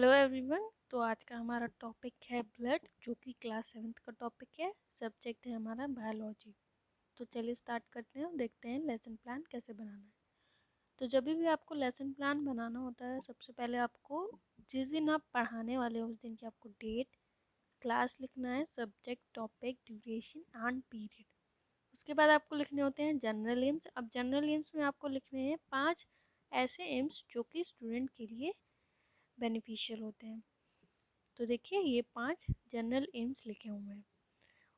Hello everyone. तो आज का हमारा टॉपिक है ब्लड, जो कि क्लास 7th का टॉपिक है। सब्जेक्ट है हमारा बायोलॉजी। तो चलिए स्टार्ट करते हैं और देखते हैं लेसन प्लान कैसे बनाना है। तो जब भी आपको लेसन प्लान बनाना होता है, सबसे पहले आपको जिस दिन आप पढ़ाने वाले हो उस दिन की आपको डेट, क्लास लिखना है, subject, topic, duration and period. उसके बाद आपको लिखने होते हैं जनरल एम्स। अब जनरल एम्स में आपको लिखने हैं 5 ऐसे एम्स जो कि स्टूडेंट के लिए बेनिफिशियल होते हैं। तो देखिए ये 5 जनरल एम्स लिखे हुए हैं।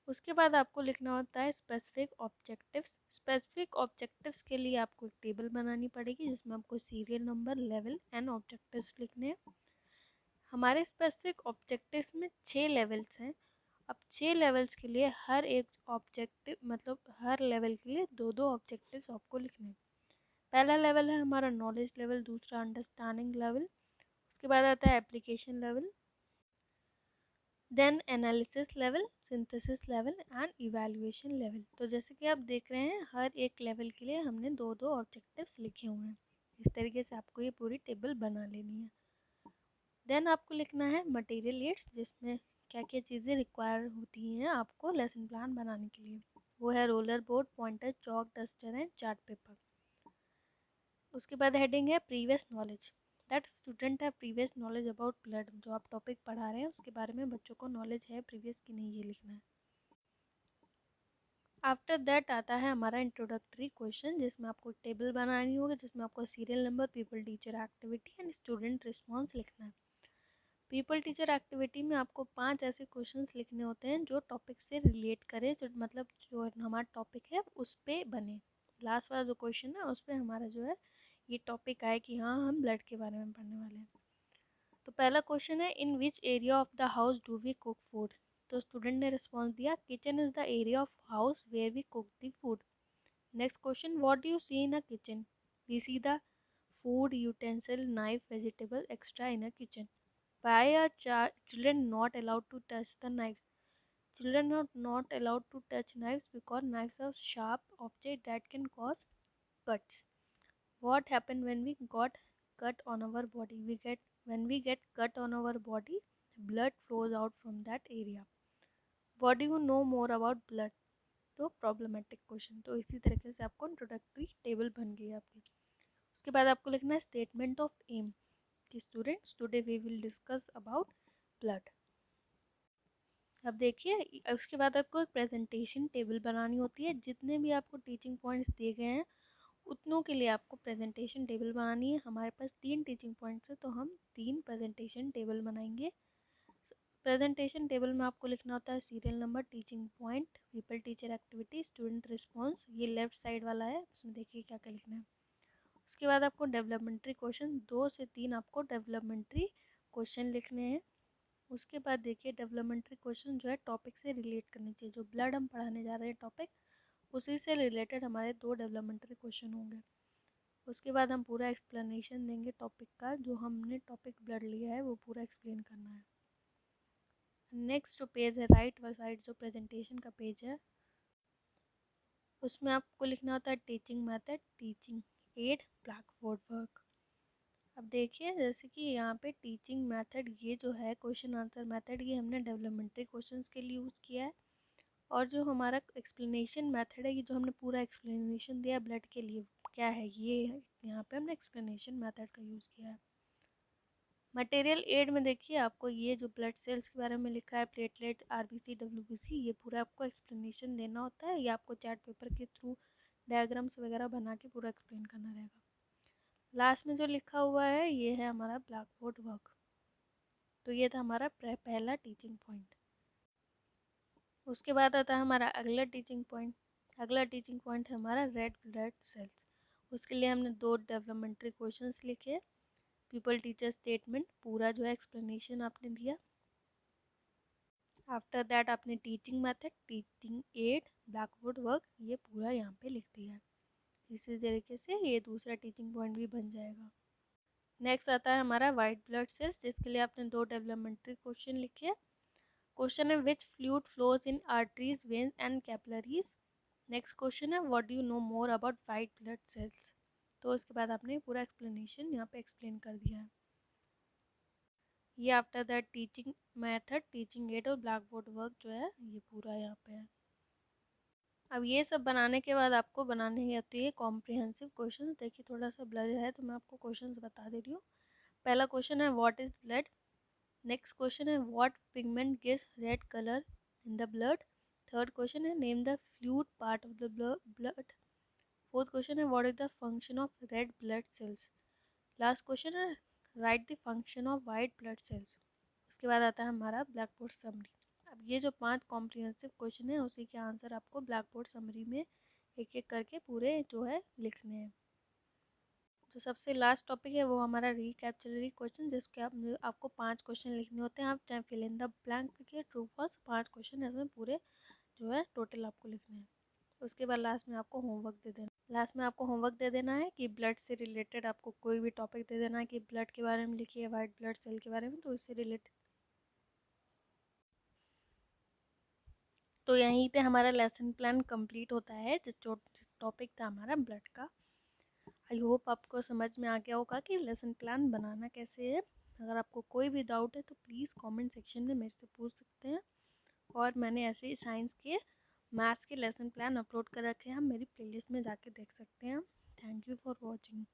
उसके बाद आपको लिखना होता है स्पेसिफिक ऑब्जेक्टिव्स। स्पेसिफिक ऑब्जेक्टिव्स के लिए आपको एक टेबल बनानी पड़ेगी जिसमें आपको serial number, level and objectives लिखने हैं। हमारे स्पेसिफिक ऑब्जेक्टिव्स में 6 लेवल्स हैं। अब 6 लेवल्स के लिए हर एक ऑब्जेक्टिव मतलब हर लेवल के लिए दो दो ऑब्जेक्टिव्स आपको लिखने हैं। पहला लेवल है हमारा नॉलेज लेवल, दूसरा अंडरस्टैंडिंग लेवल, उसके बाद आता है application level, then analysis level, synthesis level and evaluation level. तो जैसे कि आप देख रहे हैं हर एक लेवल के लिए हमने दो दो ऑब्जेक्टिव्स लिखे हुए हैं। इस तरीके से आपको ये पूरी टेबल बना लेनी है। देन आपको लिखना है मटेरियल एड्स, जिसमें क्या क्या चीज़ें रिक्वायर होती हैं आपको लेसन प्लान बनाने के लिए। वो है roller board, pointer, chalk, duster and chart paper. उसके बाद हेडिंग है प्रीवियस नॉलेज, दैट स्टूडेंट है प्रीवियस नॉलेज अबाउट ब्लड। जो आप टॉपिक पढ़ा रहे हैं उसके बारे में बच्चों को नॉलेज है प्रीवियस की नहीं, ये लिखना है। आफ्टर दैट आता है हमारा इंट्रोडक्टरी क्वेश्चन, जिसमें आपको टेबल बनानी होगी, जिसमें आपको serial number, people teacher activity and student response लिखना है। पीपल टीचर एक्टिविटी में आपको 5 ऐसे क्वेश्चंस लिखने होते हैं जो टॉपिक से रिलेट करें, जो मतलब जो हमारा टॉपिक है उस पर बने। लास्ट वाला जो क्वेश्चन है उस पर हमारा जो है ये टॉपिक आए कि हाँ हम ब्लड के बारे में पढ़ने वाले हैं। तो पहला क्वेश्चन है in which area of the house do we cook food. तो स्टूडेंट ने रिस्पॉन्स दिया kitchen is the area of house where we cook the food. Next question what do you see in a kitchen. We see the food, utensil, knife, vegetable, extra in a kitchen. Why are children not allowed to touch the knives? Children are not allowed to touch knives because knives are sharp object that can cause cuts. What happen when we got cut on our body? When we get cut on our body, blood flows out from that area. What do you know more about blood? तो problematic question. तो इसी तरीके से आपको introductory table बन गई आपकी। उसके बाद आपको लिखना है स्टेटमेंट ऑफ एम कि students today we will discuss about blood. अब देखिए उसके बाद आपको एक प्रेजेंटेशन टेबल बनानी होती है। जितने भी आपको टीचिंग पॉइंट्स दिए गए हैं उतनों के लिए आपको प्रेजेंटेशन टेबल बनानी है। हमारे पास 3 टीचिंग पॉइंट्स है तो हम 3 प्रेजेंटेशन टेबल बनाएंगे। प्रेजेंटेशन टेबल में आपको लिखना होता है serial number, teaching point, people teacher activity, student response. ये लेफ्ट साइड वाला है, उसमें देखिए क्या क्या लिखना है। उसके बाद आपको डेवलपमेंट्री क्वेश्चन 2 से 3 आपको डेवलपमेंट्री क्वेश्चन लिखने हैं। उसके बाद देखिए डेवलपमेंट्री क्वेश्चन जो है टॉपिक से रिलेट करने चाहिए। जो ब्लड हम पढ़ाने जा रहे हैं टॉपिक, उसी से रिलेटेड हमारे 2 डेवलपमेंट्री क्वेश्चन होंगे। उसके बाद हम पूरा एक्सप्लेनेशन देंगे टॉपिक का, जो हमने टॉपिक ब्लड लिया है वो पूरा एक्सप्लेन करना है। नेक्स्ट जो पेज है राइट वाला साइड, जो प्रेजेंटेशन का पेज है, उसमें आपको लिखना होता है teaching method, teaching add, black board work. अब देखिए जैसे कि यहाँ पे टीचिंग मेथड, ये जो है क्वेश्चन आंसर मेथड, ये हमने डेवलपमेंट्री क्वेश्चंस के लिए यूज़ किया है। और जो हमारा एक्सप्लेनेशन मेथड है, ये जो हमने पूरा एक्सप्लेनेशन दिया ब्लड के लिए क्या है, ये यहाँ पे हमने एक्सप्लेनेशन मेथड का यूज़ किया है। मटेरियल एड में देखिए आपको ये जो ब्लड सेल्स के बारे में लिखा है, प्लेटलेट, आरबीसी, डब्ल्यूबीसी, ये पूरा आपको एक्सप्लेनेशन देना होता है। ये आपको चार्ट पेपर के थ्रू डायग्राम्स वगैरह बना के पूरा एक्सप्लेन करना रहेगा। लास्ट में जो लिखा हुआ है ये है हमारा ब्लैक बोर्ड वर्क। तो ये था हमारा पहला टीचिंग पॉइंट। उसके बाद आता है हमारा अगला टीचिंग पॉइंट। अगला टीचिंग पॉइंट है हमारा रेड ब्लड सेल्स। उसके लिए हमने 2 डेवलपमेंट्री क्वेश्चंस लिखे। पीपल टीचर स्टेटमेंट, पूरा जो है एक्सप्लेनेशन आपने दिया। आफ्टर दैट आपने teaching method, teaching add, black board work, ये पूरा यहाँ पे लिख दिया है। इसी तरीके से ये दूसरा टीचिंग पॉइंट भी बन जाएगा। नेक्स्ट आता है हमारा वाइट ब्लड सेल्स, जिसके लिए आपने 2 डेवलपमेंट्री क्वेश्चन लिखे हैं। क्वेश्चन है which fluid flows in arteries, veins and capillaries. Next question है what do you know more about white blood cells. तो उसके बाद आपने पूरा एक्सप्लेनेशन यहाँ पे एक्सप्लेन कर दिया है। ये after that teaching method, teaching add और ब्लैक बोर्ड वर्क जो है ये पूरा यहाँ पे है। अब ये सब बनाने के बाद आपको बनाने ही आती है कॉम्प्रिहेंसिव क्वेश्चन। देखिए थोड़ा सा ब्लर है तो मैं आपको क्वेश्चन बता दे रही हूँ। पहला क्वेश्चन है what is blood. Next question है what pigment gives red colour in the blood. Third question है name the fluid part of the blood. Fourth question है what is the function of red blood cells. Last question है write the function of white blood cells. उसके बाद आता है हमारा black board summary. अब ये जो 5 कॉम्प्रिहेंसिव क्वेश्चन है उसी के आंसर आपको ब्लैक बोर्ड समरी में एक एक करके पूरे जो है लिखने हैं। जो सबसे लास्ट टॉपिक है वो हमारा रिकैप्चुलरी क्वेश्चन, जिसके आपको 5 क्वेश्चन लिखने होते हैं। आप चाहे फिल इन द ब्लैंक के ट्रू फॉल्स 5 क्वेश्चन इसमें पूरे जो है टोटल आपको लिखने हैं। उसके बाद लास्ट में आपको होमवर्क दे देना। लास्ट में आपको होमवर्क दे देना है कि ब्लड से रिलेटेड आपको कोई भी टॉपिक दे देना है कि ब्लड के बारे में लिखिए, वाइट ब्लड सेल के बारे में, तो इससे रिलेटेड। तो यहीं पे हमारा लेसन प्लान कंप्लीट होता है, जो टॉपिक था हमारा ब्लड का। आई होप आपको समझ में आ गया होगा कि लेसन प्लान बनाना कैसे है। अगर आपको कोई भी डाउट है तो प्लीज़ कमेंट सेक्शन में मेरे से पूछ सकते हैं। और मैंने ऐसे ही साइंस के, मैथ्स के लेसन प्लान अपलोड कर रखे हैं, आप मेरी प्लेलिस्ट में जाके देख सकते हैं। Thank you for watching.